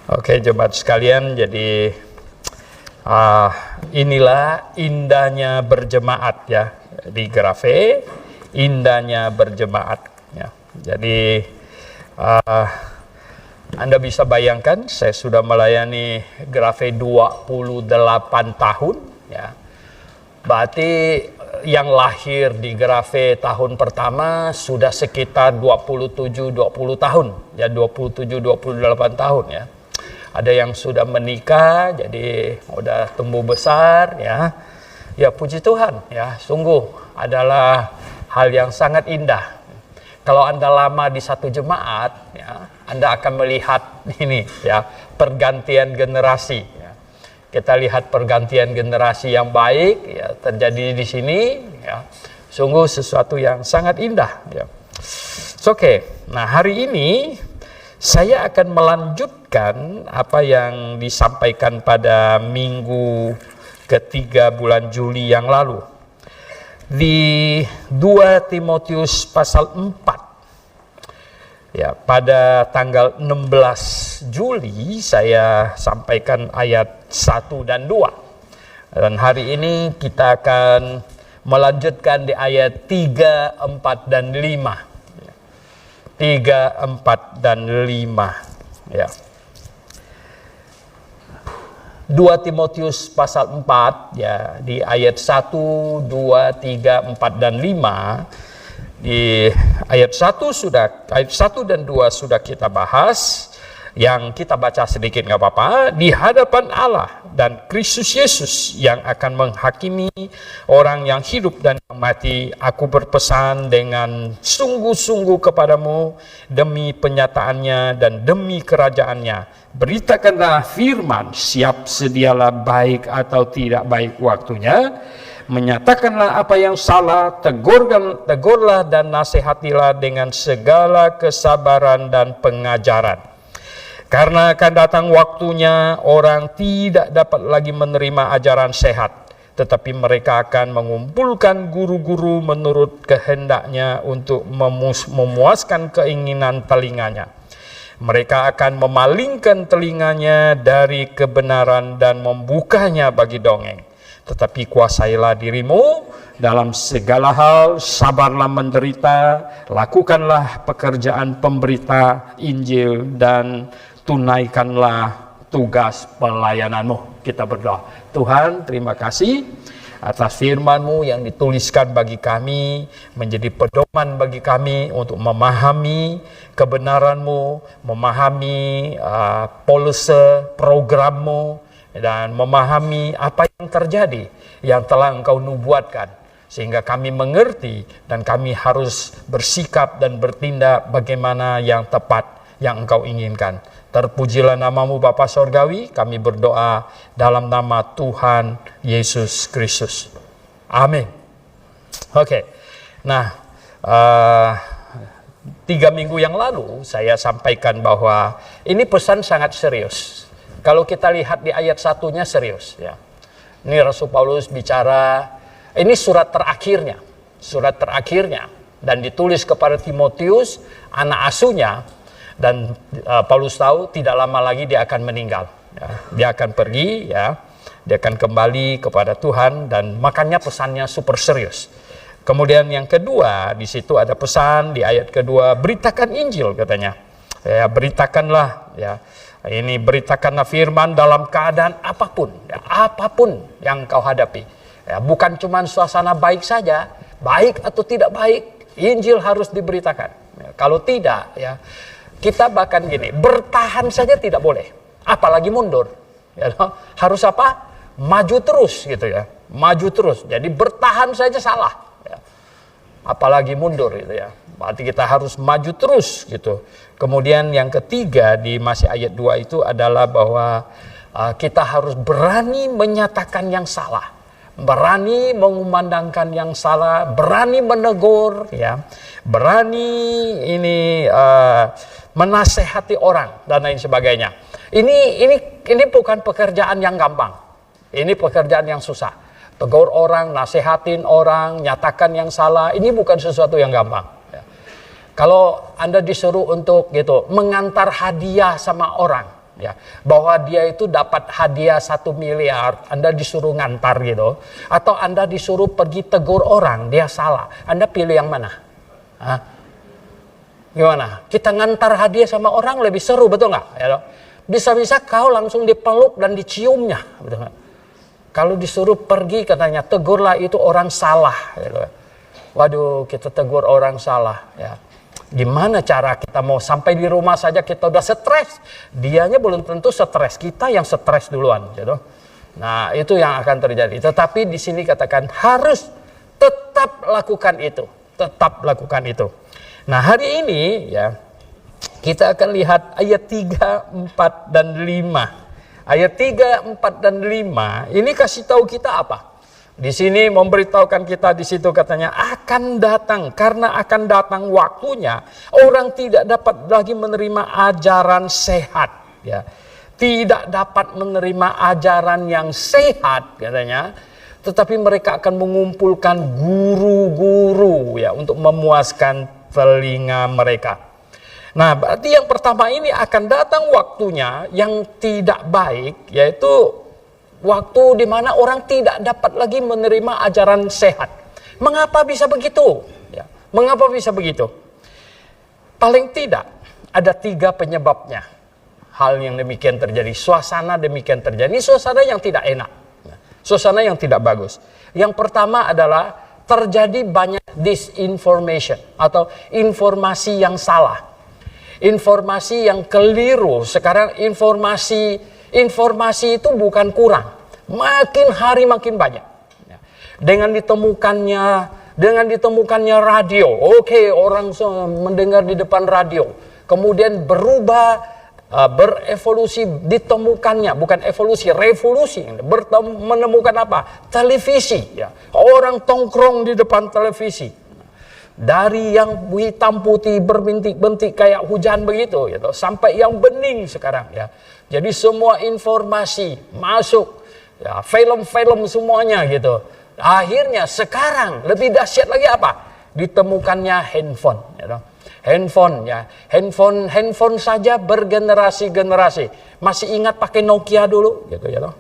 Oke, jemaat sekalian, jadi inilah indahnya berjemaat ya di Grafe, indahnya berjemaat ya. Jadi Anda bisa bayangkan, saya sudah melayani Grafe 28 tahun ya. Berarti yang lahir di Grafe tahun pertama sudah sekitar 27-20 tahun ya, 27-28 tahun ya. Ada yang sudah menikah, jadi udah tumbuh besar ya. Ya puji Tuhan ya, sungguh adalah hal yang sangat indah. Kalau Anda lama di satu jemaat ya, Anda akan melihat ini ya, pergantian generasi ya. Kita lihat pergantian generasi yang baik ya terjadi di sini ya. Sungguh sesuatu yang sangat indah ya. Oke. Nah, hari ini saya akan melanjutkan apa yang disampaikan pada minggu ketiga bulan Juli yang lalu. Di 2 Timotius pasal 4. Ya, pada tanggal 16 Juli saya sampaikan ayat 1 dan 2. Dan hari ini kita akan melanjutkan di ayat 3, 4 dan 5. 3, 4 dan 5 ya. 2 Timotius pasal 4 ya, di ayat 1, 2, 3, 4 dan 5. Di ayat 1 dan 2 sudah kita bahas. Yang kita baca sedikit nggak apa-apa. Di hadapan Allah dan Kristus Yesus yang akan menghakimi orang yang hidup dan yang mati, aku berpesan dengan sungguh-sungguh kepadamu demi penyataannya dan demi kerajaannya. Beritakanlah firman, siap sedialah baik atau tidak baik waktunya. Menyatakanlah apa yang salah, tegurlah dan nasihatilah dengan segala kesabaran dan pengajaran. Karena akan datang waktunya orang tidak dapat lagi menerima ajaran sehat, tetapi mereka akan mengumpulkan guru-guru menurut kehendaknya untuk memuaskan keinginan telinganya. Mereka akan memalingkan telinganya dari kebenaran dan membukanya bagi dongeng. Tetapi kuasailah dirimu dalam segala hal, sabarlah menderita, lakukanlah pekerjaan pemberita Injil dan tunaikanlah tugas pelayananmu. Kita berdoa. Tuhan, terima kasih atas firman-Mu yang dituliskan bagi kami, menjadi pedoman bagi kami untuk memahami kebenaran-Mu, memahami polisi program-Mu, dan memahami apa yang terjadi, yang telah Engkau nubuatkan, sehingga kami mengerti dan kami harus bersikap dan bertindak bagaimana yang tepat yang Engkau inginkan. Terpujilah nama-Mu Bapa Sorgawi, kami berdoa dalam nama Tuhan Yesus Kristus. Amin. Oke. Nah, 3 minggu yang lalu saya sampaikan bahwa ini pesan sangat serius. Kalau kita lihat di ayat 1-nya serius ya. Ini Rasul Paulus bicara, ini surat terakhirnya dan ditulis kepada Timotius, anak asuhnya. Dan Paulus tahu tidak lama lagi dia akan meninggal ya. Dia akan pergi ya, dia akan kembali kepada Tuhan, dan makanya pesannya super serius. Kemudian yang kedua, di situ ada pesan di ayat kedua, beritakan Injil katanya ya, beritakanlah ya. Ini beritakanlah firman dalam keadaan apapun ya, apapun yang kau hadapi ya, bukan cuma suasana baik saja, baik atau tidak baik, Injil harus diberitakan ya. Kalau tidak ya, kita bahkan gini, bertahan saja tidak boleh, apalagi mundur ya, harus apa? Maju terus gitu ya, maju terus. Jadi bertahan saja salah ya, apalagi mundur gitu ya. Berarti kita harus maju terus gitu. Kemudian yang ketiga di masih ayat 2 itu adalah bahwa kita harus berani menyatakan yang salah, berani mengumandangkan yang salah, berani menegur ya, berani ini menasehati orang dan lain sebagainya. Ini bukan pekerjaan yang gampang. Ini pekerjaan yang susah. Tegur orang, nasehatin orang, nyatakan yang salah, ini bukan sesuatu yang gampang. Kalau Anda disuruh untuk gitu mengantar hadiah sama orang, ya, bahwa dia itu dapat hadiah 1 miliar, Anda disuruh ngantar gitu, atau Anda disuruh pergi tegur orang, dia salah, Anda pilih yang mana? Hah? Gimana? Kita ngantar hadiah sama orang lebih seru, betul nggak? Ya, bisa-bisa kau langsung dipeluk dan diciumnya, betul nggak? Kalau disuruh pergi katanya, tegurlah itu orang salah. Gitu. Waduh, kita tegur orang salah. Ya. Gimana cara kita mau sampai di rumah saja kita udah stres. Dianya belum tentu stres, kita yang stres duluan. Gitu. Nah, itu yang akan terjadi. Tetapi di sini katakan harus tetap lakukan itu. Tetap lakukan itu. Nah, hari ini ya kita akan lihat ayat 3, 4, dan 5. Ayat 3, 4, dan 5 ini kasih tahu kita apa? Di sini memberitahukan kita di situ katanya akan datang, karena akan datang waktunya orang tidak dapat lagi menerima ajaran sehat, ya. Tidak dapat menerima ajaran yang sehat katanya, tetapi mereka akan mengumpulkan guru-guru ya untuk memuaskan telinga mereka. Nah, berarti yang pertama ini akan datang waktunya yang tidak baik, yaitu waktu di mana orang tidak dapat lagi menerima ajaran sehat. Mengapa bisa begitu? Ya, mengapa bisa begitu? Paling tidak ada 3 penyebabnya. Hal yang demikian terjadi, suasana demikian terjadi, suasana yang tidak enak, suasana yang tidak bagus. Yang pertama adalah terjadi banyak disinformation atau informasi yang salah. Informasi yang keliru. Sekarang informasi itu bukan kurang, makin hari makin banyak. Dengan ditemukannya radio, oke, orang mendengar di depan radio, kemudian berubah, berevolusi, ditemukannya bukan evolusi, revolusi, menemukan apa? Televisi, ya. Orang tongkrong di depan televisi. Dari yang hitam putih berbintik-bintik kayak hujan begitu, gitu, sampai yang bening sekarang, ya. Jadi semua informasi masuk, ya, film-film semuanya gitu. Akhirnya sekarang lebih dahsyat lagi apa? Ditemukannya handphone, gitu. Handphone saja bergenerasi-generasi. Masih ingat pakai Nokia dulu, gitu ya.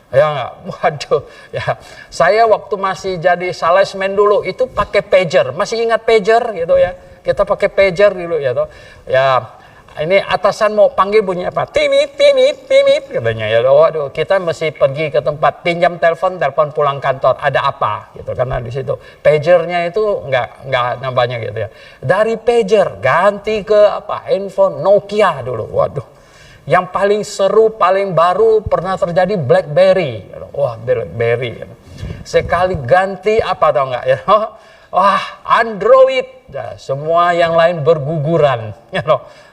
Ya enggak? Waduh, ya. Saya waktu masih jadi salesman dulu itu pakai pager. Masih ingat pager gitu ya? Kita pakai pager dulu ya toh. Ya, ini atasan mau panggil bunyi apa? Timit, katanya ya. Waduh, kita mesti pergi ke tempat pinjam telepon pulang kantor. Ada apa? Gitu, karena di situ pagernya itu enggak nambahnya gitu ya. Dari pager ganti ke apa? Handphone Nokia dulu. Waduh. Yang paling seru, paling baru pernah terjadi BlackBerry. Wah, BlackBerry. Sekali ganti apa tau nggak? Ya? Wah, Android. Nah, semua yang lain berguguran.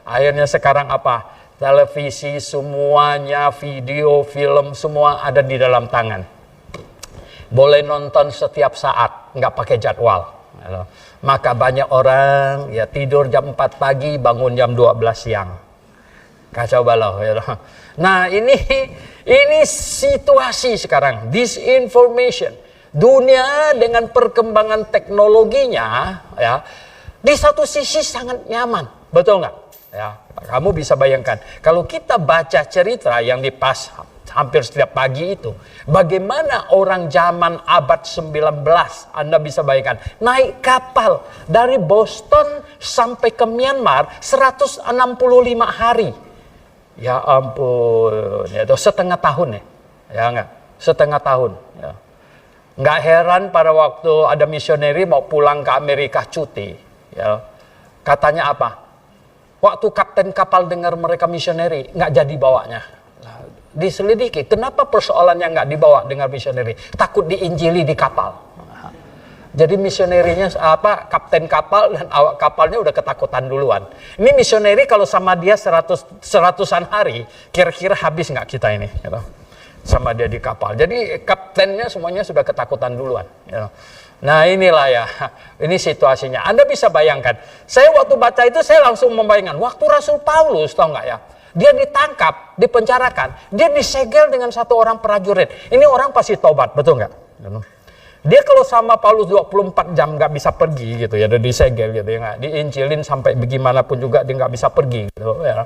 Akhirnya sekarang apa? Televisi semuanya, video, film, semua ada di dalam tangan. Boleh nonton setiap saat, nggak pakai jadwal. Maka banyak orang ya tidur jam 4 pagi, bangun jam 12 siang. Kacau balau ya. Nah, ini situasi sekarang, disinformation. Dunia dengan perkembangan teknologinya ya, di satu sisi sangat nyaman, betul nggak? Ya, kamu bisa bayangkan kalau kita baca cerita yang dipas hampir setiap pagi itu, bagaimana orang zaman abad 19, Anda bisa bayangkan, naik kapal dari Boston sampai ke Myanmar 165 hari. Ya ampun, ya, itu setengah tahun ya enggak, setengah tahun. Ya. Nggak heran pada waktu ada misioneri mau pulang ke Amerika cuti, ya, katanya apa? Waktu kapten kapal dengar mereka misioneri, nggak jadi bawanya. Diselidiki, kenapa persoalannya nggak dibawa dengan misioneri? Takut diinjili di kapal. Jadi misionerinya kapten kapal dan awak kapalnya udah ketakutan duluan. Ini misioneri kalau sama dia seratusan hari, kira-kira habis nggak kita ini? Gitu. Sama dia di kapal. Jadi kaptennya semuanya sudah ketakutan duluan. Gitu. Nah inilah ya, ini situasinya. Anda bisa bayangkan. Saya waktu baca itu saya langsung membayangkan. Waktu Rasul Paulus, tahu nggak ya? Dia ditangkap, dipenjarakan, dia disegel dengan satu orang prajurit. Ini orang pasti tobat, betul nggak? Gitu. Dia kalau sama Paulus 24 jam nggak bisa pergi gitu ya, disegel gitu ya, diinjilin sampai bagaimanapun juga dia nggak bisa pergi gitu ya.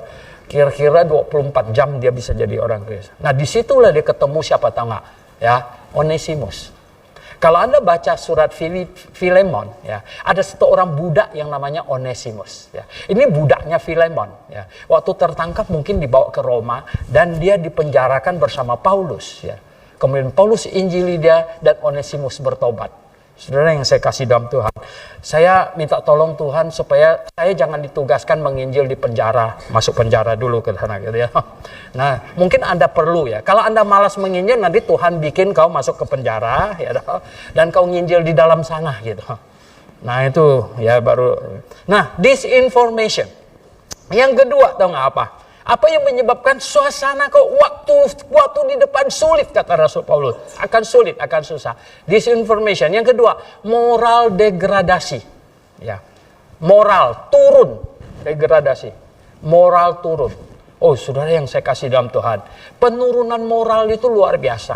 Kira-kira 24 jam dia bisa jadi orang Kristen. Nah, disitulah dia ketemu siapa tahu nggak? Ya, Onesimus. Kalau Anda baca surat Filemon, ya, ada satu orang budak yang namanya Onesimus. Ya. Ini budaknya Filemon. Ya. Waktu tertangkap mungkin dibawa ke Roma dan dia dipenjarakan bersama Paulus. Ya. Kemudian Paulus injili dia dan Onesimus bertobat. Saudara yang saya kasih dalam Tuhan, saya minta tolong Tuhan supaya saya jangan ditugaskan menginjil di penjara, masuk penjara dulu ke sana gitu ya. Nah, mungkin Anda perlu ya. Kalau Anda malas menginjil, nanti Tuhan bikin kau masuk ke penjara ya, dan kau nginjil di dalam sana gitu. Nah, itu ya baru. Nah, disinformation. Yang kedua, tahu nggak apa? Apa yang menyebabkan suasana kok waktu di depan sulit, kata Rasul Paulus. Akan sulit, akan susah. Disinformation. Yang kedua, moral degradasi. Ya. Moral turun, degradasi. Moral turun. Oh, saudara yang saya kasih dalam Tuhan. Penurunan moral itu luar biasa.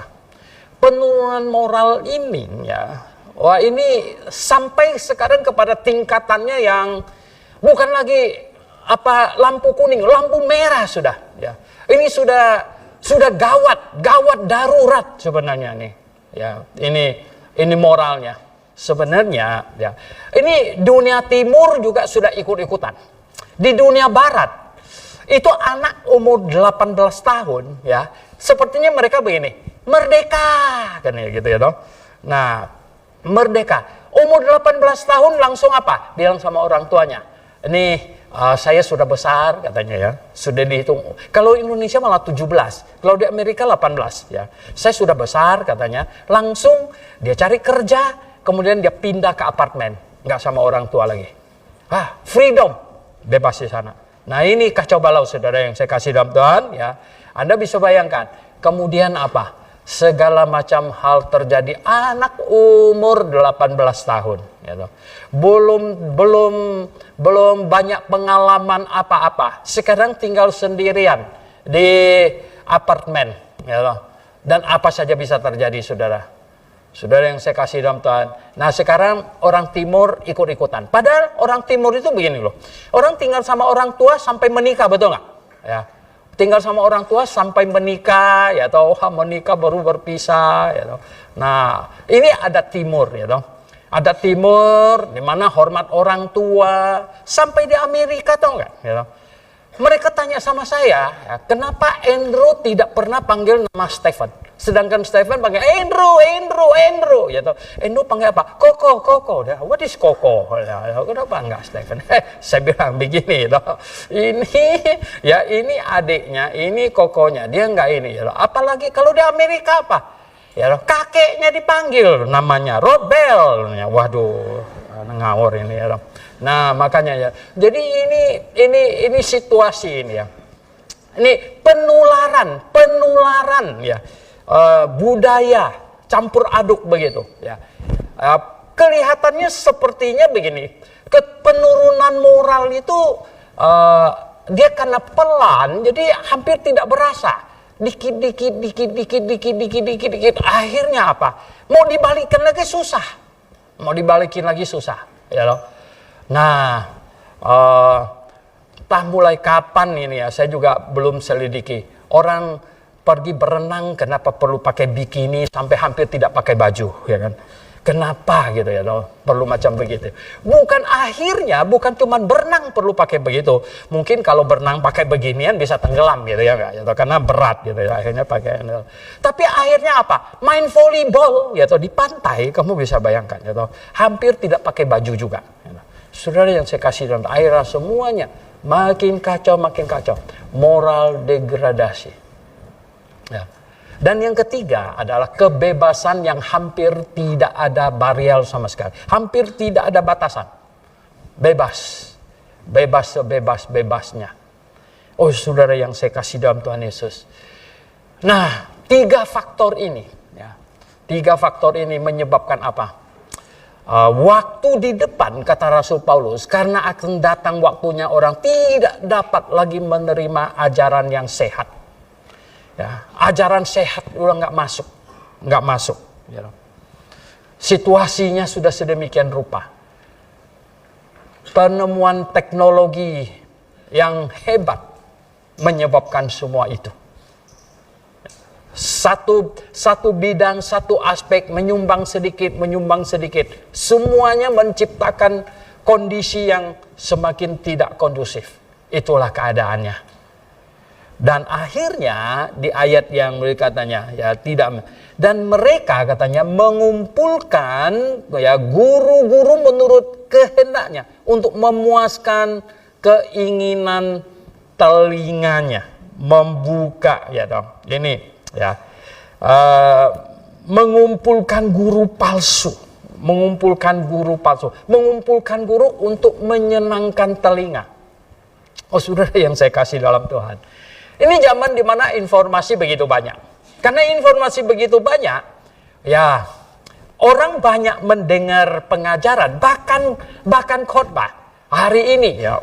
Penurunan moral ini ya. Wah, ini sampai sekarang kepada tingkatannya yang bukan lagi lampu kuning, lampu merah sudah. Ya. Ini sudah gawat darurat sebenarnya nih. Ya, ini moralnya. Sebenarnya ya. Ini dunia timur juga sudah ikut-ikutan. Di dunia barat itu anak umur 18 tahun ya, sepertinya mereka begini, merdeka kan ya gitu ya toh. Nah, merdeka. Umur 18 tahun langsung apa? Bilang sama orang tuanya. Ini saya sudah besar katanya ya, sudah dihitung. Kalau Indonesia malah 17, kalau di Amerika 18 ya. Saya sudah besar katanya, langsung dia cari kerja, kemudian dia pindah ke apartemen, nggak sama orang tua lagi. Freedom, bebas di sana. Nah, ini kacau balau saudara yang saya kasih dalam Tuhan ya. Anda bisa bayangkan, kemudian apa? Segala macam hal terjadi, anak umur 18 tahun gitu. Belum banyak pengalaman apa-apa, sekarang tinggal sendirian di apartemen gitu. Dan apa saja bisa terjadi saudara yang saya kasih dalam Tuhan. Nah, sekarang orang timur ikut-ikutan, padahal orang timur itu begini loh, orang tinggal sama orang tua sampai menikah, betul nggak ya? Tinggal sama orang tua sampai menikah, ya toh, menikah baru berpisah, ya toh. Nah, ini adat timur, ya toh. Adat timur, di mana hormat orang tua, sampai di Amerika, tahu nggak? Ya toh. Mereka tanya sama saya, ya, kenapa Andrew tidak pernah panggil nama Stephen? Sedangkan Stephen panggil Andrew, ya toh. Andrew panggil apa? Koko. What is Koko? Ya, kenapa enggak Stephen? Saya bilang begini, toh. Ini adiknya, ini kokonya, dia enggak ini. Ya, apalagi kalau di Amerika apa? Ya, kakeknya dipanggil namanya Robel. Ya, waduh, ngawur ini ya. Nah, makanya ya. Jadi ini situasi ini ya. Ini penularan ya. Budaya campur aduk begitu ya. Kelihatannya sepertinya begini, penurunan moral itu dia karena pelan, jadi hampir tidak berasa, dikit, akhirnya apa? Mau dibalikin lagi susah, ya loh. Nah, entah mulai kapan ini ya, saya juga belum selidiki. Orang pergi berenang, kenapa perlu pakai bikini sampai hampir tidak pakai baju, ya kan? Kenapa gitu ya, perlu macam begitu. Bukan cuma berenang perlu pakai begitu. Mungkin kalau berenang pakai beginian bisa tenggelam gitu ya, enggak? Karena berat gitu ya, akhirnya pakai. Tapi akhirnya apa? Main volleyball gitu di pantai, kamu bisa bayangkan gitu. Hampir tidak pakai baju juga. Saudara yang saya kasih dalam akhirnya semuanya makin kacau. Moral degradasi. Ya. Dan yang ketiga adalah kebebasan yang hampir tidak ada barrier sama sekali. Hampir tidak ada batasan. Bebas sebebas-bebasnya. Oh saudara yang saya kasih dalam Tuhan Yesus. Nah, tiga faktor ini menyebabkan apa? Waktu di depan, kata Rasul Paulus, karena akan datang waktunya orang tidak dapat lagi menerima ajaran yang sehat. Ya, ajaran sehat udah nggak masuk. Ya. Situasinya sudah sedemikian rupa. Penemuan teknologi yang hebat menyebabkan semua itu. Satu bidang, satu aspek menyumbang sedikit, semuanya menciptakan kondisi yang semakin tidak kondusif. Itulah keadaannya. Dan akhirnya di ayat yang mereka katanya ya tidak, dan mereka katanya mengumpulkan ya guru-guru menurut kehendaknya untuk memuaskan keinginan telinganya, membuka ya dong. Ini ya, mengumpulkan guru palsu, mengumpulkan guru untuk menyenangkan telinga. Oh saudara yang saya kasih dalam Tuhan, ini zaman dimana informasi begitu banyak. Karena informasi begitu banyak, ya orang banyak mendengar pengajaran, bahkan khotbah. Hari ini ya,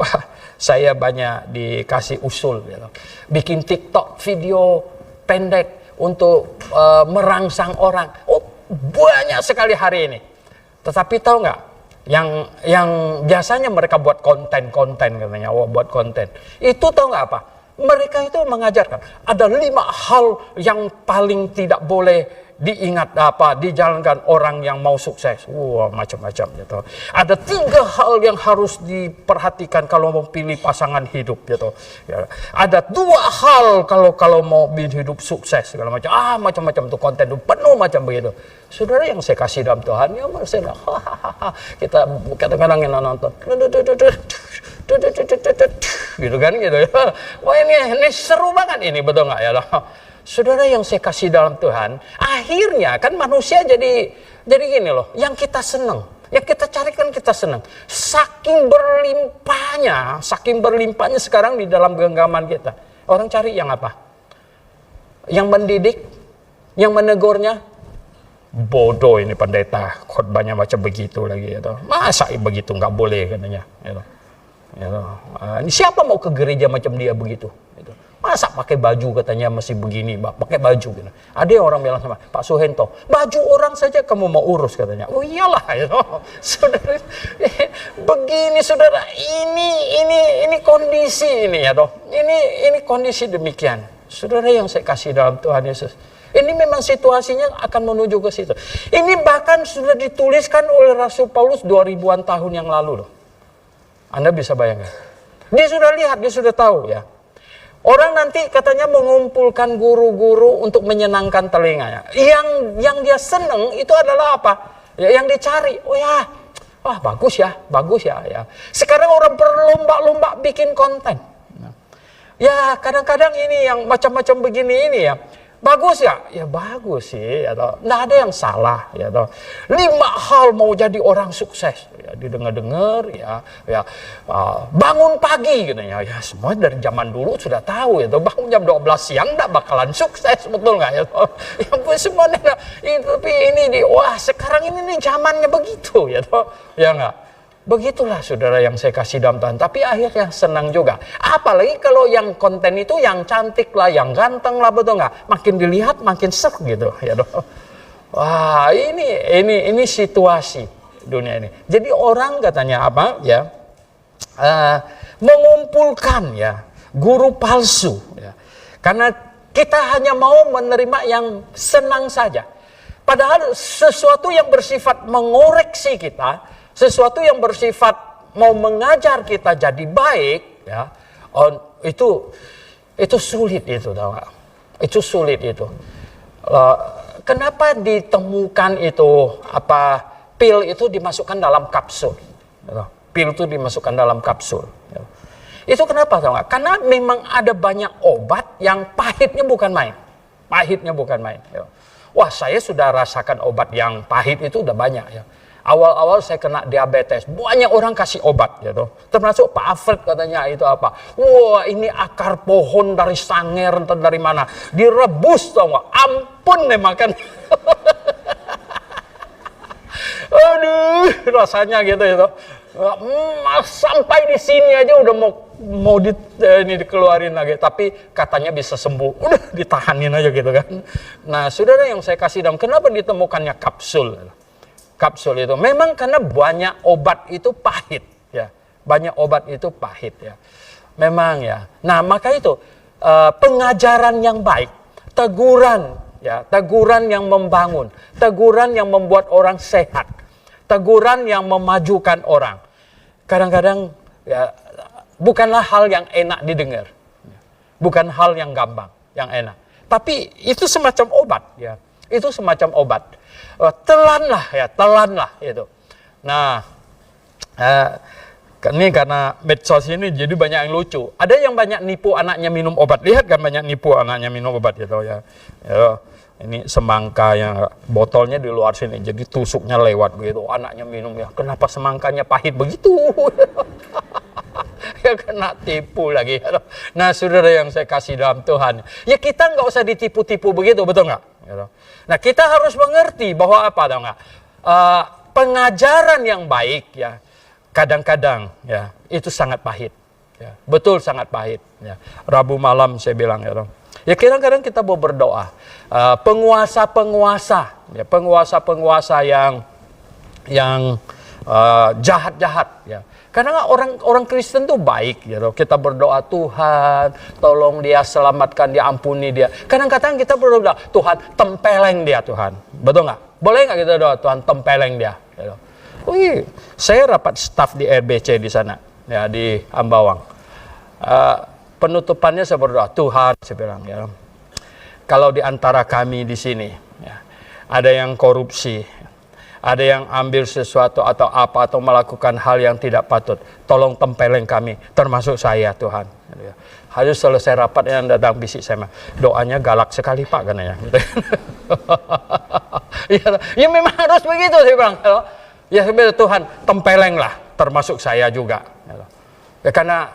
saya banyak dikasih usul, gitu. Bikin TikTok video pendek untuk merangsang orang. Oh, banyak sekali hari ini. Tetapi tahu nggak, yang biasanya mereka buat konten katanya, buat konten. Itu tahu nggak apa? Mereka itu mengajarkan ada 5 hal yang paling tidak boleh dijalankan orang yang mau sukses. Macam-macam gitu. Ada 3 hal yang harus diperhatikan kalau mau pilih pasangan hidup gitu. Ya. Ada 2 hal kalau mau hidup sukses segala macam. Macam-macam tuh konten itu penuh macam begitu. Saudara yang saya kasih dalam Tuhan, ya saya kita kadang-kadang yang nonton gitu kan gitu ya. Wah ini seru banget ini, betul nggak ya? Saudara yang saya kasih dalam Tuhan, akhirnya kan manusia jadi gini loh, yang kita senang, yang kita carikan kita senang. Saking berlimpahnya sekarang di dalam genggaman kita. Orang cari yang apa? Yang mendidik, yang menegurnya. Bodoh ini pendeta, khotbahnya macam begitu lagi gitu. Masa begitu nggak boleh katanya gitu. Ini siapa mau ke gereja macam dia begitu gitu. Masa pakai baju katanya masih begini, pakai baju gitu. Ada orang bilang sama Pak Suhento, baju orang saja kamu mau urus katanya. Oh iyalah gitu. Saudara, begini saudara, ini kondisi ini ya toh. Ini kondisi demikian. Saudara yang saya kasih dalam Tuhan Yesus. Ini memang situasinya akan menuju ke situ. Ini bahkan sudah dituliskan oleh Rasul Paulus 2000-an tahun yang lalu loh. Anda bisa bayangkan. Dia sudah lihat, dia sudah tahu ya. Orang nanti katanya mengumpulkan guru-guru untuk menyenangkan telinganya. Yang dia senang itu adalah apa? Ya, yang dicari. Oh ya, bagus ya. Sekarang orang berlomba-lomba bikin konten. Ya kadang-kadang ini yang macam-macam begini ini ya. Bagus ya? Ya bagus sih. Nggak ada yang salah. 5 hal mau jadi orang sukses. Ya, didengar-dengar ya. Bangun pagi gitu ya. Ya semua dari zaman dulu sudah tahu ya. Bangun jam 12 siang nggak bakalan sukses, betul nggak ya? Ya semuanya. Tapi ini sekarang ini nih zamannya begitu ya. Ya nggak? Begitulah saudara yang saya kasih dalam Tuhan. Tapi akhirnya senang juga. Apalagi kalau yang konten itu yang cantik lah, yang ganteng lah, betul nggak? Makin dilihat makin seru gitu ya dong. Wah ini situasi dunia ini. Jadi orang katanya apa ya? Mengumpulkan ya guru palsu ya. Karena kita hanya mau menerima yang senang saja. Padahal sesuatu yang bersifat mengoreksi kita, sesuatu yang bersifat mau mengajar kita jadi baik ya, itu sulit itu, tahu gak? Itu sulit itu. Kenapa ditemukan itu pil itu dimasukkan dalam kapsul? Pil itu dimasukkan dalam kapsul. Itu kenapa, tahu gak? Karena memang ada banyak obat yang pahitnya bukan main. Wah, saya sudah rasakan obat yang pahit itu udah banyak ya. Awal-awal saya kena diabetes, banyak orang kasih obat gitu. Termasuk Pak Alfred katanya itu apa? Wah, ini akar pohon dari sanger entah dari mana, direbus tau gak? Ampun nih makan. Aduh, rasanya gitu itu. Sampai di sini aja udah mau dikeluarin lagi, tapi katanya bisa sembuh. Udah ditahanin aja gitu kan. Nah, saudara yang saya kasih dalam, kenapa ditemukannya kapsul? Kapsul itu memang karena banyak obat itu pahit ya. Banyak obat itu pahit ya. Memang ya. Nah, maka itu pengajaran yang baik, teguran, ya, teguran yang membangun, teguran yang membuat orang sehat, teguran yang memajukan orang. Kadang-kadang ya, bukanlah hal yang enak didengar, bukan hal yang gampang, yang enak. Tapi itu semacam obat, ya. Itu semacam obat. Telanlah itu. Nah, ini karena medsos ini jadi banyak yang lucu. Ada yang banyak nipu anaknya minum obat. Lihat kan banyak nipu anaknya minum obat gitu ya. Ini semangka yang botolnya di luar sini, jadi tusuknya lewat begitu. Anaknya minum ya. Kenapa semangkanya pahit begitu? Ya kena tipu lagi. Nah, saudara yang saya kasih dalam Tuhan, ya kita nggak usah ditipu-tipu begitu, betul nggak? Nah, kita harus mengerti bahwa apa, tahu nggak? Pengajaran yang baik ya. Kadang-kadang ya itu sangat pahit, ya, betul sangat pahit. Ya. Rabu malam saya bilang ya kadang-kadang kita mau berdoa, penguasa-penguasa, ya, penguasa-penguasa yang jahat-jahat, ya. Karena orang Kristen tuh baik, ya, kita berdoa Tuhan, tolong dia, selamatkan dia, ampuni dia. Kadang-kadang kita berdoa Tuhan, tempeleng dia Tuhan, betul nggak? Boleh nggak kita doa Tuhan tempeleng dia? Ya. Wih, saya rapat staf di RBC di sana, ya di Ambawang. Penutupannya saya berdoa, Tuhan, saya bilang, ya, kalau di antara kami di sini, ya, ada yang korupsi, ada yang ambil sesuatu atau apa atau melakukan hal yang tidak patut, tolong tempeleng kami, termasuk saya, Tuhan. Harus selesai rapat yang datang bisik saya, doanya galak sekali Pak, katanya. Ya memang harus begitu, saya bilang. Ya Tuhan, tempelenglah, termasuk saya juga. Ya, karena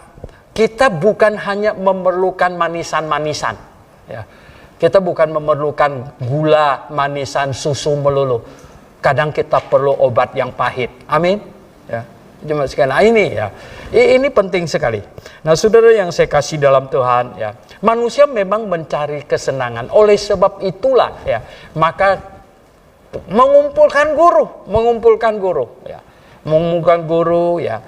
kita bukan hanya memerlukan manisan-manisan. Ya. Kita bukan memerlukan gula, manisan, susu melulu. Kadang kita perlu obat yang pahit. Amin. Ya. Cuma sekali. Nah, ini ya. Ini penting sekali. Nah, saudara yang saya kasih dalam Tuhan, ya. Manusia memang mencari kesenangan. Oleh sebab itulah, ya, maka mengumpulkan guru, ya.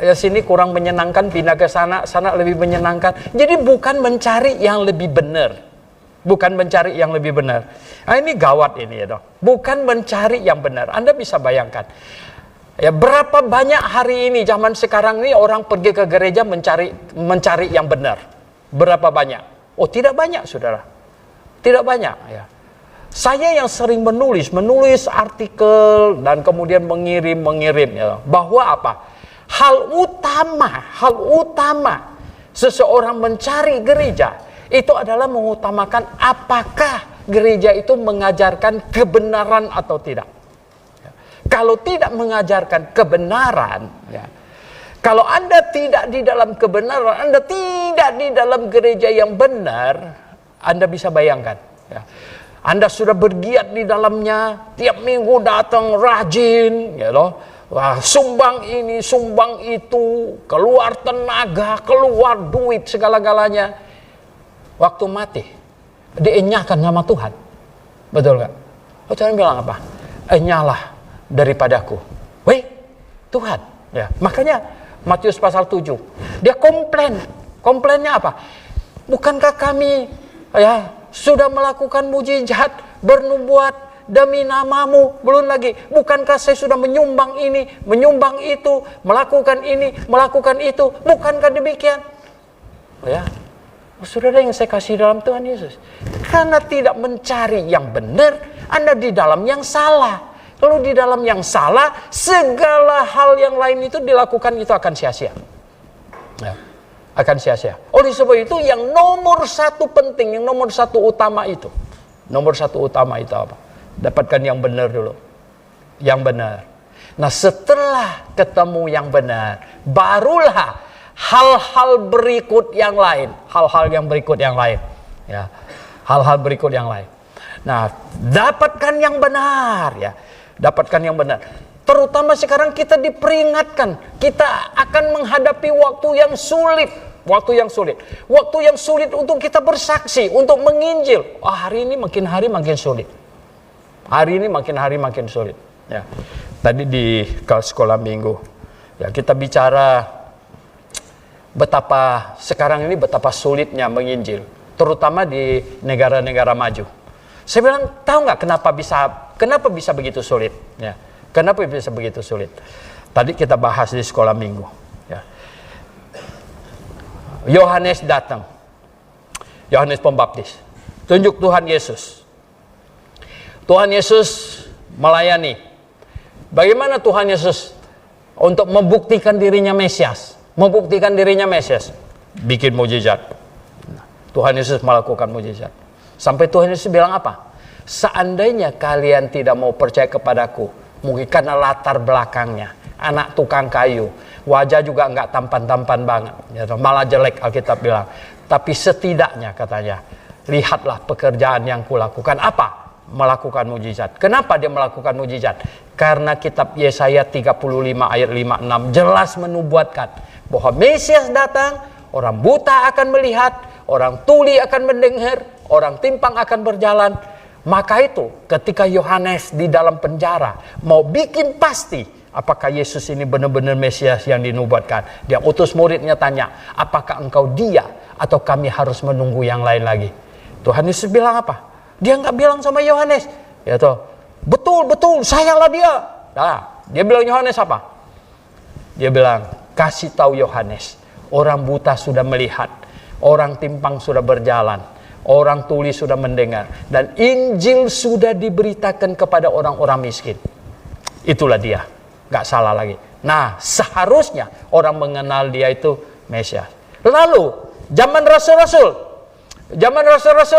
Ya sini kurang menyenangkan, pindah ke sana lebih menyenangkan. Jadi bukan mencari yang lebih benar, Nah, ini gawat ini, ya, bukan mencari yang benar. Anda bisa bayangkan, ya, berapa banyak hari ini zaman sekarang ini orang pergi ke gereja mencari yang benar. Berapa banyak? Oh, tidak banyak, saudara, tidak banyak, ya. Saya yang sering menulis artikel dan kemudian mengirim, ya, bahwa apa? Hal utama seseorang mencari gereja itu adalah mengutamakan apakah gereja itu mengajarkan kebenaran atau tidak. Kalau tidak mengajarkan kebenaran, ya, kalau Anda tidak di dalam kebenaran, Anda tidak di dalam gereja yang benar, Anda bisa bayangkan, ya. Anda sudah bergiat di dalamnya, tiap minggu datang rajin, ya loh. Wah, sumbang ini, sumbang itu, keluar tenaga, keluar duit, segala-galanya. Waktu mati, dienyahkan nama Tuhan. Betul nggak? Oh, Tuhan bilang apa? Enyahlah daripadaku. Weh, Tuhan. Ya, makanya Matius pasal 7, dia komplainnya apa? Bukankah kami, ya, sudah melakukan mujizat, bernubuat demi namamu? Belum lagi, bukankah saya sudah menyumbang ini, menyumbang itu, melakukan ini, melakukan itu? Bukankah demikian? Ya, saudara yang saya kasih dalam Tuhan Yesus, karena tidak mencari yang benar, Anda di dalam yang salah. Lalu di dalam yang salah, segala hal yang lain itu dilakukan, itu akan sia-sia. Ya, akan sia-sia. Oleh sebab itu yang nomor satu penting, yang nomor satu utama itu apa? Dapatkan yang benar dulu. Yang benar. Nah, setelah ketemu yang benar, barulah hal-hal berikut yang lain. Ya. Hal-hal berikut yang lain. Nah, dapatkan yang benar, ya. Dapatkan yang benar. Terutama sekarang kita diperingatkan, kita akan menghadapi waktu yang sulit. Waktu yang sulit untuk kita bersaksi, untuk menginjil. Oh, hari ini makin hari makin sulit. Ya. Tadi di sekolah minggu, ya, kita bicara sekarang ini betapa sulitnya menginjil, terutama di negara-negara maju. Saya bilang, tahu nggak kenapa bisa begitu sulit? Ya, kenapa bisa begitu sulit? Tadi kita bahas di sekolah minggu. Ya. Yohanes datang, Yohanes Pembaptis, tunjuk Tuhan Yesus. Tuhan Yesus melayani. Bagaimana Tuhan Yesus untuk membuktikan dirinya Mesias? Membuktikan dirinya Mesias, bikin mujizat. Tuhan Yesus melakukan mujizat. Sampai Tuhan Yesus bilang apa? Seandainya kalian tidak mau percaya kepadaku, mungkin karena latar belakangnya, anak tukang kayu, wajah juga nggak tampan-tampan banget, ya, malah jelek Alkitab bilang. Tapi setidaknya katanya, lihatlah pekerjaan yang kulakukan. Apa? Melakukan mujizat. Kenapa dia melakukan mujizat? Karena kitab Yesaya 35 ayat 5-6 jelas menubuatkan bahwa Mesias datang, orang buta akan melihat, orang tuli akan mendengar, orang timpang akan berjalan. Maka itu ketika Yohanes di dalam penjara mau bikin pasti apakah Yesus ini benar-benar Mesias yang dinubuatkan, dia utus muridnya tanya, apakah engkau dia atau kami harus menunggu yang lain lagi? Tuhan Yesus bilang apa? Dia nggak bilang sama Yohanes, ya toh, betul, sayalah dia. Nah, dia bilang Yohanes apa? Dia bilang, kasih tahu Yohanes, orang buta sudah melihat, orang timpang sudah berjalan, orang tuli sudah mendengar, dan Injil sudah diberitakan kepada orang-orang miskin. Itulah dia, nggak salah lagi. Nah, seharusnya orang mengenal dia itu Mesias. Lalu, zaman Rasul-Rasul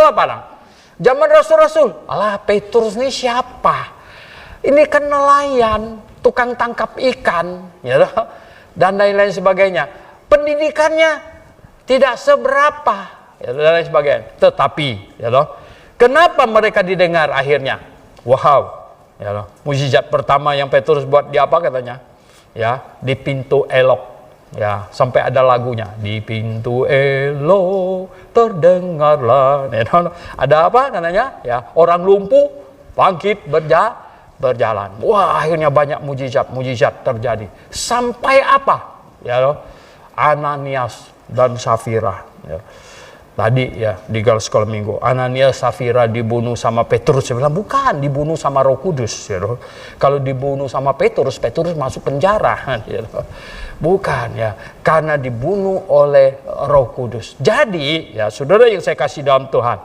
apa dong? Zaman Rasul-Rasul, alah Petrus ini siapa? Ini kan nelayan, tukang tangkap ikan, ya, dan lain-lain sebagainya. Pendidikannya tidak seberapa, ya, dan lain sebagainya. Tetapi, ya, kenapa mereka didengar akhirnya? Wow, ya, mujizat pertama yang Petrus buat di apa katanya? Ya, di pintu elok. Ya, sampai ada lagunya, di pintu elo terdengarlah. Ada apa katanya? Ya, orang lumpuh bangkit berjalan. Wah, akhirnya banyak mujizat terjadi. Sampai apa? Ya, Ananias dan Safira. Ya. Tadi ya di sekolah minggu, Ananias Safira dibunuh sama Petrus. Saya bilang bukan, dibunuh sama Roh Kudus. Ya. Kalau dibunuh sama Petrus masuk penjara. Ya. Bukan ya, karena dibunuh oleh Roh Kudus. Jadi ya saudara yang saya kasih dalam Tuhan,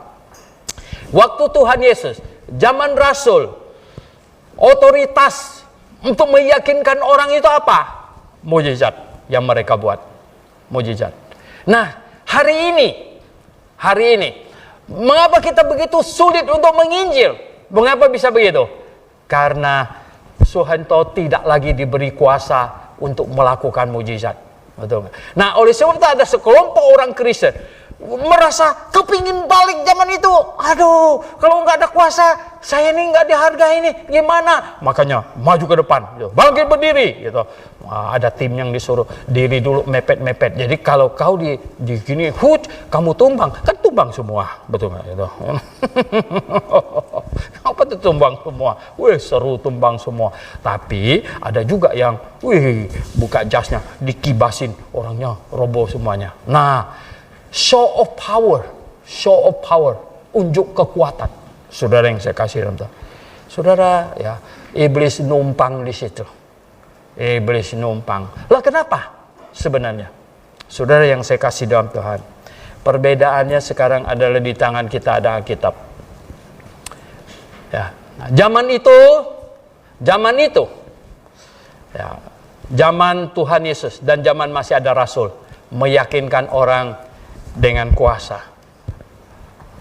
waktu Tuhan Yesus, zaman Rasul, otoritas untuk meyakinkan orang itu apa? Mujizat yang mereka buat. Mujizat. Nah, hari ini, mengapa kita begitu sulit untuk menginjil? Mengapa bisa begitu? Karena Soeharto tidak lagi diberi kuasa untuk melakukan mujizat. Betul. Nah, oleh sebab itu ada sekelompok orang Kristen merasa kepingin balik zaman itu. Aduh, kalau nggak ada kuasa, saya ini nggak dihargai ini, gimana? Makanya maju ke depan, gitu. Bangkit berdiri, gitu. Wah, ada tim yang disuruh diri dulu mepet-mepet. Jadi kalau kau di gini, kamu tumbang, kan tumbang semua, betul nggak? Gitu. Apa tuh tumbang semua? Wih, seru tumbang semua. Tapi ada juga yang, buka jasnya, dikibasin, orangnya roboh semuanya. Nah, show of power, unjuk kekuatan. Saudara yang saya kasih dalam Tuhan. Saudara, ya, iblis numpang di situ. Iblis numpang. Lah kenapa? Sebenarnya, saudara yang saya kasih dalam Tuhan, perbedaannya sekarang adalah di tangan kita ada Alkitab. Ya, nah, zaman itu, ya, zaman Tuhan Yesus dan zaman masih ada Rasul, meyakinkan orang dengan kuasa.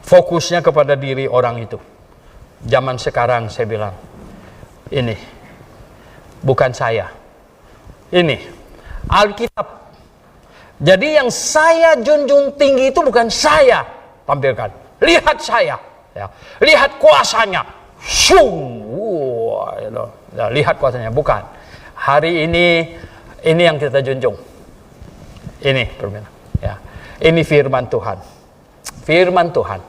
Fokusnya kepada diri orang itu. Zaman sekarang saya bilang, ini bukan saya. Ini Alkitab. Jadi yang saya junjung tinggi itu bukan saya tampilkan. Lihat saya, ya. Lihat kuasanya. Lihat kuasanya, bukan. Hari ini yang kita junjung. Ini perbedaan, ya. Ini firman Tuhan. Firman Tuhan.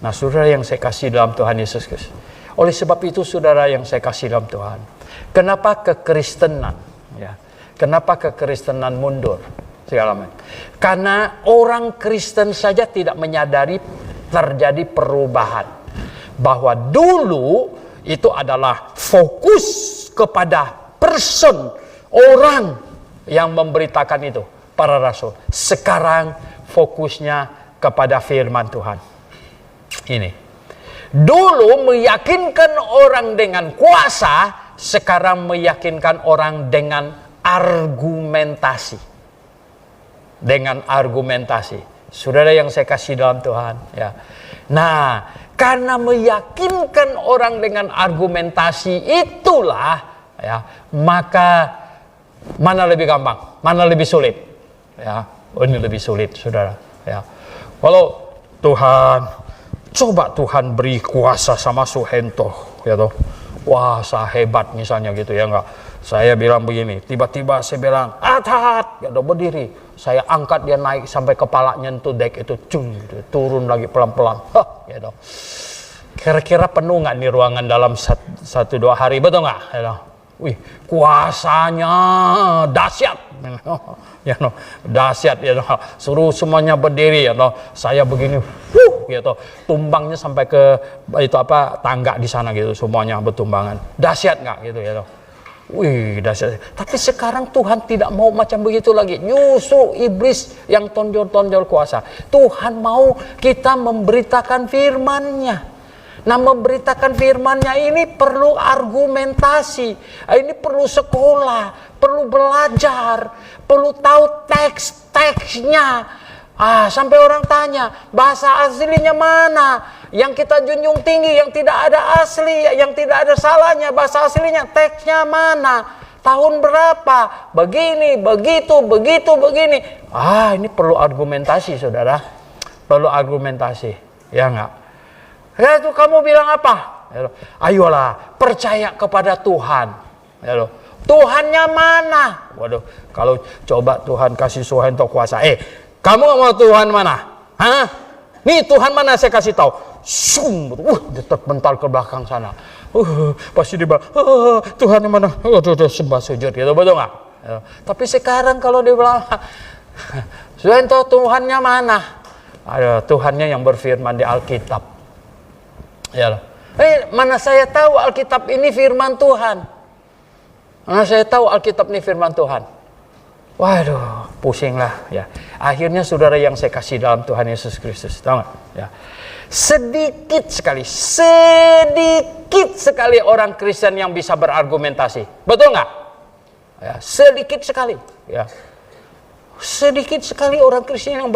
Nah, saudara yang saya kasih dalam Tuhan Yesus Kristus. Oleh sebab itu, saudara yang saya kasih dalam Tuhan, kenapa kekristenan, ya, kenapa kekristenan mundur? segala macam. Karena orang Kristen saja tidak menyadari terjadi perubahan. Bahwa dulu itu adalah fokus kepada person, orang yang memberitakan itu, para rasul. Sekarang fokusnya kepada firman Tuhan. Ini. Dulu meyakinkan orang dengan kuasa, sekarang meyakinkan orang dengan argumentasi. Dengan argumentasi. Saudara yang saya kasih dalam Tuhan, ya. Nah, karena meyakinkan orang dengan argumentasi itulah, ya, maka mana lebih gampang, mana lebih sulit, ya. Oh, ini lebih sulit, saudara, ya. Kalau Tuhan, coba Tuhan beri kuasa sama Suhento, ya toh, wah, saya hebat misalnya gitu, ya enggak. Saya bilang begini, tiba-tiba saya bilang, atat, ya udah berdiri. Saya angkat dia naik sampai kepala nyentuh dek itu, turun lagi pelan-pelan. Gitu. Kira-kira penuh nggak nih ruangan dalam 1-2 hari, betul nggak? Gitu. Wih, kuasanya dahsyat, ya no, dahsyat, ya no. Suruh semuanya berdiri, ya no. Saya begini, gitu, tumbangnya sampai ke itu apa tangga di sana gitu, semuanya bertumbangan, dahsyat nggak gitu, ya no. Wih, dahsyat. Tapi sekarang Tuhan tidak mau macam begitu lagi. Justru iblis yang tonjol-tonjol kuasa. Tuhan mau kita memberitakan firman-Nya. Nah, memberitakan firman-Nya ini perlu argumentasi. Ini perlu sekolah, perlu belajar, perlu tahu teks-teksnya. Sampai orang tanya, bahasa aslinya mana? Yang kita junjung tinggi, yang tidak ada asli, yang tidak ada salahnya, bahasa aslinya, teksnya mana? Tahun berapa? Begini, begitu, begini. Ini perlu argumentasi, saudara. Perlu argumentasi, ya enggak? Ya, itu kamu bilang apa? Ya, ayolah, percaya kepada Tuhan. Ya, Tuhannya mana? Waduh, kalau coba Tuhan kasih Suhento kuasa. Kamu mau Tuhan mana? Hah? Nih Tuhan mana saya kasih tahu. Dia terpental ke belakang sana. Pasti dia bilang, Tuhan yang mana? Sembah sujud gitu, betul nggak? Tapi sekarang kalau dia bilang, Suhento Tuhannya mana? Ada Tuhannya yang berfirman di Alkitab. Ya, mana saya tahu Alkitab ini firman Tuhan? Mana saya tahu Alkitab ini firman Tuhan? Waduh, pusinglah, ya. Akhirnya saudara yang saya kasih dalam Tuhan Yesus Kristus, tahu nggak? Ya. Sedikit sekali orang Kristen yang bisa berargumentasi, betul nggak? Ya, sedikit sekali, ya. Sedikit sekali orang Kristen yang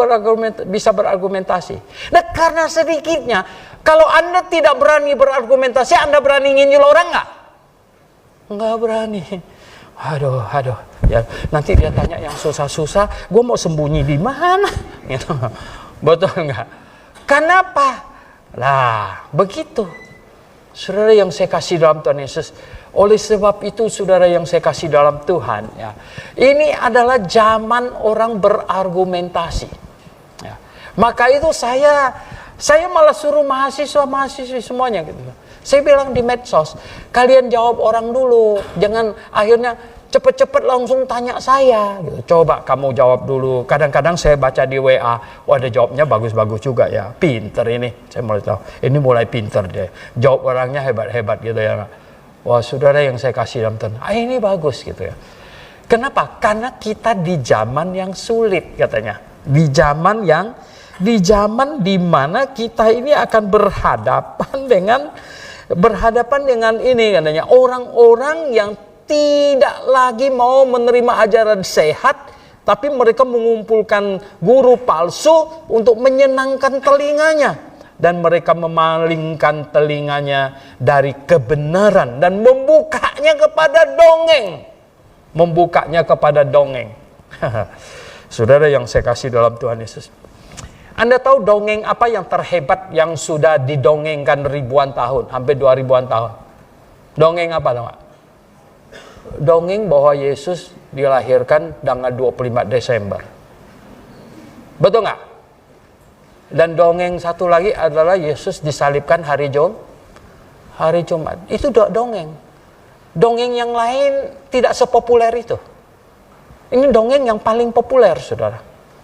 bisa berargumentasi. Nah, karena sedikitnya, kalau Anda tidak berani berargumentasi, Anda berani nginjil orang nggak? Nggak berani. Aduh, ya nanti dia tanya yang susah-susah, gue mau sembunyi di mana? Gitu. Betul nggak? Kenapa? Lah, begitu. Saudara yang saya kasih dalam Tuhan Yesus, oleh sebab itu saudara yang saya kasih dalam Tuhan, ya, ini adalah zaman orang berargumentasi. Ya. Maka itu saya malah suruh mahasiswa-mahasiswi semuanya gitu. Saya bilang di medsos, kalian jawab orang dulu, jangan akhirnya cepet-cepet langsung tanya saya. Gitu. Coba kamu jawab dulu. Kadang-kadang saya baca di WA, wah ada jawabnya bagus-bagus juga ya, pinter ini. Saya mulai tahu, ini mulai pinter deh. Jawab orangnya hebat-hebat gitu ya. Wah saudara yang saya kasih dalam Tuhan, ini bagus gitu ya. Kenapa? Karena kita di zaman yang sulit katanya. Di zaman di mana kita ini akan berhadapan dengan ini katanya, orang-orang yang tidak lagi mau menerima ajaran sehat, tapi mereka mengumpulkan guru palsu untuk menyenangkan telinganya, dan mereka memalingkan telinganya dari kebenaran dan membukanya kepada dongeng. Saudara yang saya kasih dalam Tuhan Yesus, Anda tahu dongeng apa yang terhebat yang sudah didongengkan ribuan tahun, hampir 2000-an tahun? Dongeng apa, tahu nggak? Dongeng bahwa Yesus dilahirkan tanggal 25 Desember. Betul nggak? Dan dongeng satu lagi adalah Yesus disalibkan hari Jumat. Itu dongeng. Dongeng yang lain tidak sepopuler itu. Ini dongeng yang paling populer, saudara.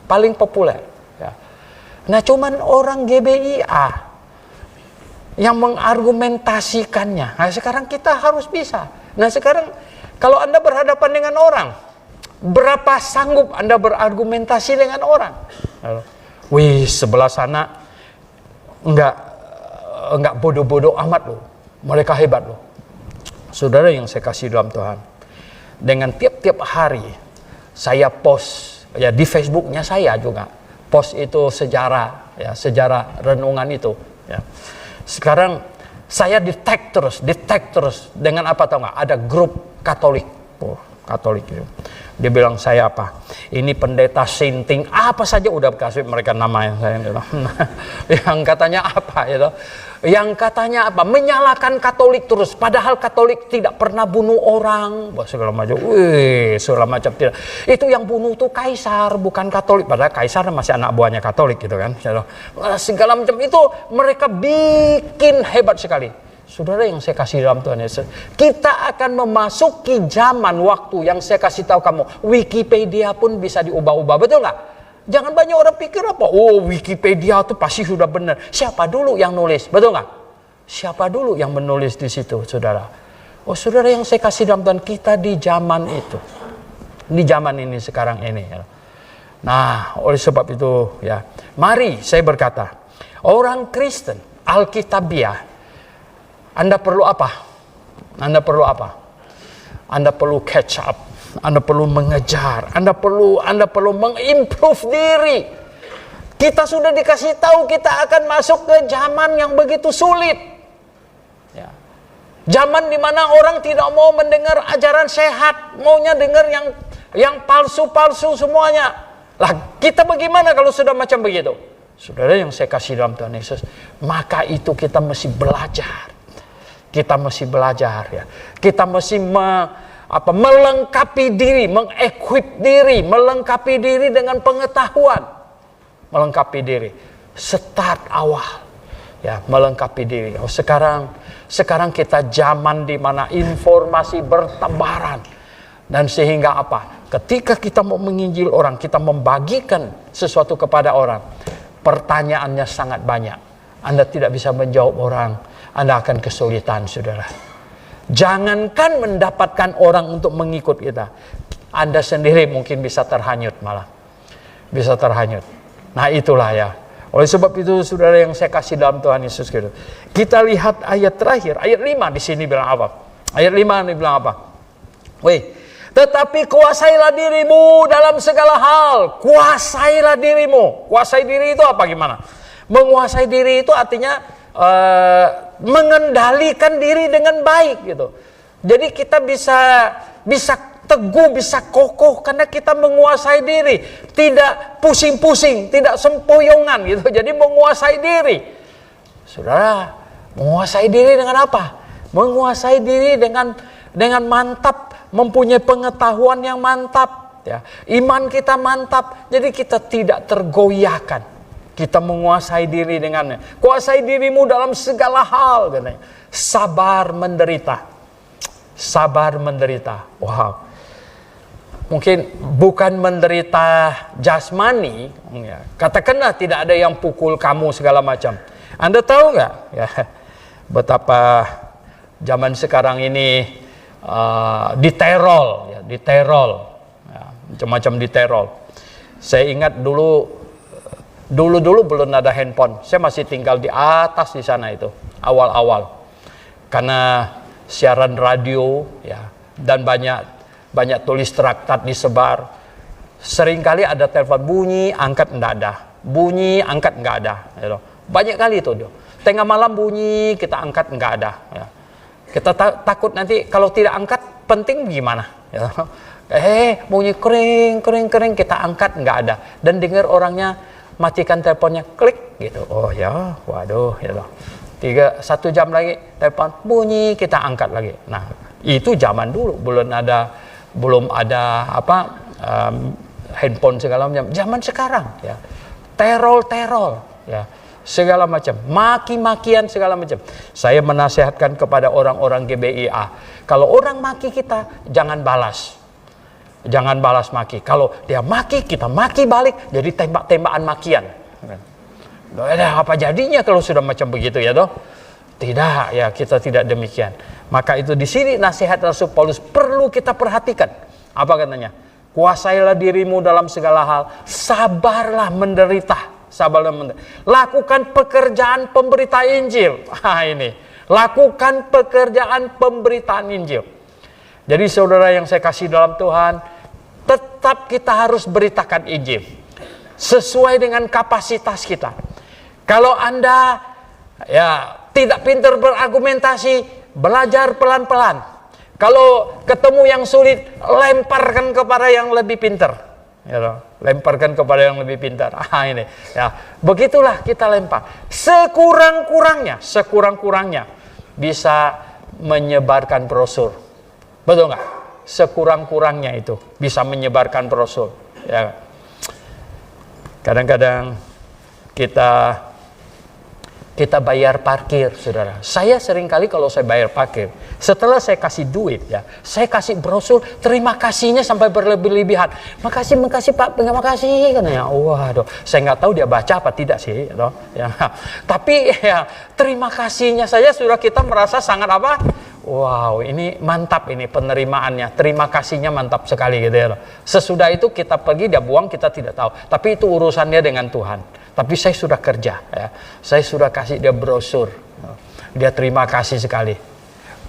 Paling populer. Ya. Nah, cuman orang GBIA yang mengargumentasikannya. Nah, sekarang kita harus bisa. Nah, sekarang kalau Anda berhadapan dengan orang, berapa sanggup Anda berargumentasi dengan orang? Wih, sebelah sana enggak bodoh-bodoh amat loh. Mereka hebat loh. Saudara yang saya kasih dalam Tuhan, dengan tiap-tiap hari saya post ya di Facebooknya saya juga post itu sejarah ya, sejarah renungan itu ya. Sekarang saya di tag terus dengan apa tahu nggak? Ada grup Katolik, Katolik itu. Dia bilang saya apa? Ini pendeta sinting apa saja udah kasih mereka namanya saya bilang. Yang katanya apa gitu? Yang katanya apa? Menyalahkan Katolik terus. Padahal Katolik tidak pernah bunuh orang. Wah, segala macam. Segala macam tidak. Itu yang bunuh tuh Kaisar, bukan Katolik. Padahal Kaisar masih anak buahnya Katolik gitu kan. Segala macam itu mereka bikin hebat sekali. Saudara yang saya kasih dalam Tuhan Yesus, kita akan memasuki zaman waktu yang saya kasih tahu kamu, Wikipedia pun bisa diubah-ubah, betul nggak? Jangan banyak orang pikir apa, oh Wikipedia itu pasti sudah benar. Siapa dulu yang nulis, betul nggak? Siapa dulu yang menulis di situ, saudara? Oh, saudara yang saya kasih dalam Tuhan, kita di zaman itu, di zaman ini sekarang ini. Nah, oleh sebab itu, ya, mari saya berkata, orang Kristen, Alkitabiah. Anda perlu apa? Anda perlu apa? Anda perlu catch up. Anda perlu mengejar. Anda perlu mengimprove diri. Kita sudah dikasih tahu kita akan masuk ke zaman yang begitu sulit. Ya. Zaman di mana orang tidak mau mendengar ajaran sehat, maunya dengar yang palsu-palsu semuanya. Lah, kita bagaimana kalau sudah macam begitu? Saudara yang saya kasih dalam Tuhan Yesus, maka itu kita mesti belajar. Kita mesti belajar ya. Kita mesti melengkapi diri, mengequip diri, melengkapi diri dengan pengetahuan. Melengkapi diri. Start awal. Ya, melengkapi diri. Oh, sekarang kita zaman di mana informasi bertebaran. Dan sehingga apa? Ketika kita mau menginjil orang, kita membagikan sesuatu kepada orang, pertanyaannya sangat banyak. Anda tidak bisa menjawab orang. Anda akan kesulitan, saudara. Jangankan mendapatkan orang untuk mengikut kita, Anda sendiri mungkin bisa terhanyut malah. Bisa terhanyut. Nah, itulah ya. Oleh sebab itu, saudara yang saya kasih dalam Tuhan Yesus gitu. Kita lihat ayat terakhir, ayat 5 di sini bilang apa? Ayat 5 ini bilang apa? Tetapi kuasailah dirimu dalam segala hal. Kuasailah dirimu. Kuasai diri itu apa gimana? Menguasai diri itu artinya mengendalikan diri dengan baik gitu. Jadi kita bisa teguh, bisa kokoh karena kita menguasai diri, tidak pusing-pusing, tidak sempoyongan gitu. Jadi menguasai diri. Saudara, menguasai diri dengan apa? Menguasai diri dengan mantap, mempunyai pengetahuan yang mantap, ya. Iman kita mantap, jadi kita tidak tergoyahkan. Kita menguasai diri dengannya. Kuasai dirimu dalam segala hal. Sabar menderita. Sabar menderita. Wow. Mungkin bukan menderita jasmani. Ya. Katakanlah tidak ada yang pukul kamu segala macam. Anda tahu nggak? Ya, betapa zaman sekarang ini diterol. Ya, diterol. Ya, macam-macam diterol. Saya ingat dulu belum ada handphone. Saya masih tinggal di atas di sana itu awal-awal. Karena siaran radio ya dan banyak tulis traktat disebar. Seringkali ada telepon bunyi, angkat enggak ada. Bunyi, angkat enggak ada, gitu. Banyak kali itu. Tengah malam bunyi, kita angkat enggak ada, ya. Kita takut nanti kalau tidak angkat penting gimana, ya. Bunyi kering, kita angkat enggak ada dan dengar orangnya matikan teleponnya, klik gitu. Oh ya, waduh, ya loh. 1 jam lagi telepon bunyi, kita angkat lagi. Nah, itu zaman dulu, belum ada handphone segala macam. Zaman sekarang ya, terol ya, segala macam, maki-makian segala macam. Saya menasihatkan kepada orang-orang GBIA, kalau orang maki kita jangan balas. Jangan balas maki. Kalau dia maki, kita maki balik, jadi tembak-tembakan makian. Apa jadinya kalau sudah macam begitu ya toh? Tidak, ya kita tidak demikian. Maka itu di sini nasihat Rasul Paulus perlu kita perhatikan. Apa katanya? Kuasailah dirimu dalam segala hal, sabarlah menderita. Lakukan pekerjaan pemberita Injil. Ini. Lakukan pekerjaan pemberitaan Injil. Jadi saudara yang saya kasih dalam Tuhan, tetap kita harus beritakan Injil. Sesuai dengan kapasitas kita. Kalau Anda tidak pintar berargumentasi, belajar pelan-pelan. Kalau ketemu yang sulit, lemparkan kepada yang lebih pintar. Lemparkan kepada yang lebih pintar. Ini begitulah kita lempar. Sekurang-kurangnya bisa menyebarkan brosur. Betul nggak? Sekurang-kurangnya itu bisa menyebarkan brosur. Ya. Kadang-kadang kita bayar parkir, saudara. Saya seringkali kalau saya bayar parkir, setelah saya kasih duit, saya kasih brosur, terima kasihnya sampai berlebih-lebihan. Makasih Pak, terima kasih. Katanya, waduh, saya nggak tahu dia baca apa tidak sih. Tapi terima kasihnya saja sudah kita merasa sangat apa? Wow, ini mantap ini penerimaannya. Terima kasihnya mantap sekali gitu ya. Sesudah itu kita pergi, dia buang, kita tidak tahu. Tapi itu urusannya dengan Tuhan. Tapi saya sudah kerja, saya sudah kasih dia brosur, dia terima kasih sekali.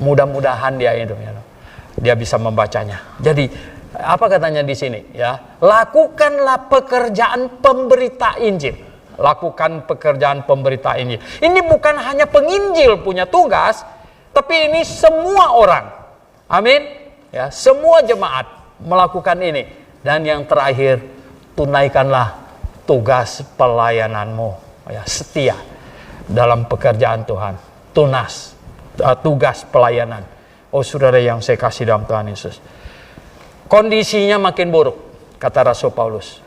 Mudah-mudahan dia bisa membacanya. Jadi apa katanya di sini? Lakukanlah pekerjaan pemberita Injil. Lakukan pekerjaan pemberita Injil. Ini bukan hanya penginjil punya tugas, tapi ini semua orang. Amin. Semua jemaat melakukan ini. Dan yang terakhir, tunaikanlah tugas pelayananmu, setia dalam pekerjaan Tuhan, tugas pelayanan. Oh saudara yang saya kasih dalam Tuhan Yesus, kondisinya makin buruk, kata Rasul Paulus,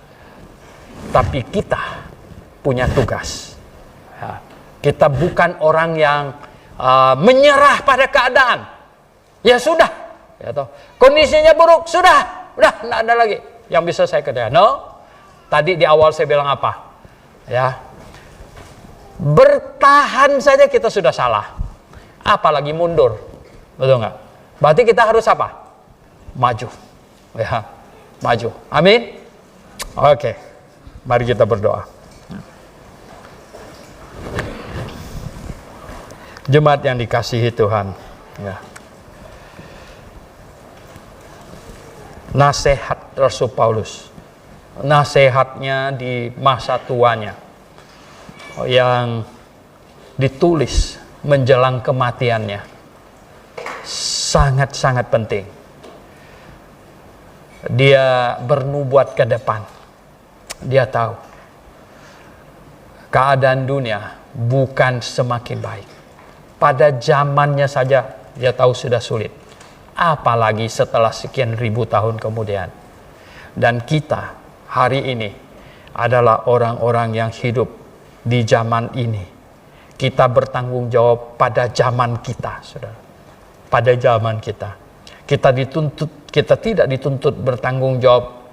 tapi kita punya tugas. Kita bukan orang yang menyerah pada keadaan. Ya sudah, kondisinya buruk, sudah tidak ada lagi yang bisa saya kerjakan. No. Tadi di awal saya bilang apa? Bertahan saja kita sudah salah. Apalagi mundur. Betul nggak? Berarti kita harus apa? Maju. Maju. Amin. Oke. Mari kita berdoa. Jemaat yang dikasihi Tuhan. Nasihat Rasul Paulus. Nasihatnya di masa tuanya yang ditulis menjelang kematiannya sangat-sangat penting. Dia bernubuat ke depan. Dia tahu keadaan dunia bukan semakin baik. Pada zamannya saja dia tahu sudah sulit, apalagi setelah sekian ribu tahun kemudian. Dan kita hari ini adalah orang-orang yang hidup di zaman ini. Kita bertanggung jawab pada zaman kita, saudara. Pada zaman kita. Kita tidak dituntut bertanggung jawab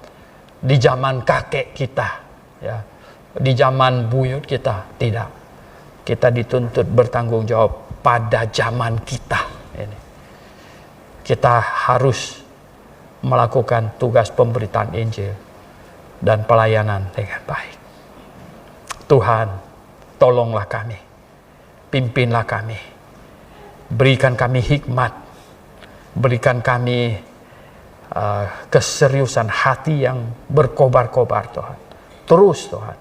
di zaman kakek kita, di zaman buyut kita, tidak. Kita dituntut bertanggung jawab pada zaman kita. Kita harus melakukan tugas pemberitaan Injil dan pelayanan dengan baik. Tuhan, tolonglah kami, pimpinlah kami, berikan kami hikmat, berikan kami keseriusan hati yang berkobar-kobar Tuhan. Terus Tuhan,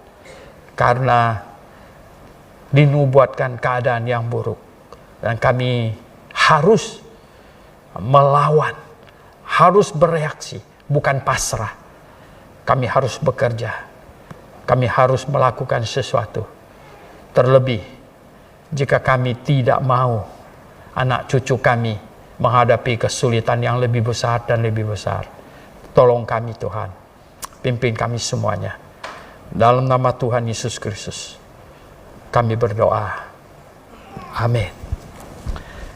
karena dinubuatkan keadaan yang buruk dan kami harus melawan, harus bereaksi, bukan pasrah. Kami harus bekerja. Kami harus melakukan sesuatu. Terlebih jika kami tidak mau anak cucu kami menghadapi kesulitan yang lebih besar dan lebih besar. Tolong kami Tuhan. Pimpin kami semuanya. Dalam nama Tuhan Yesus Kristus kami berdoa. Amin.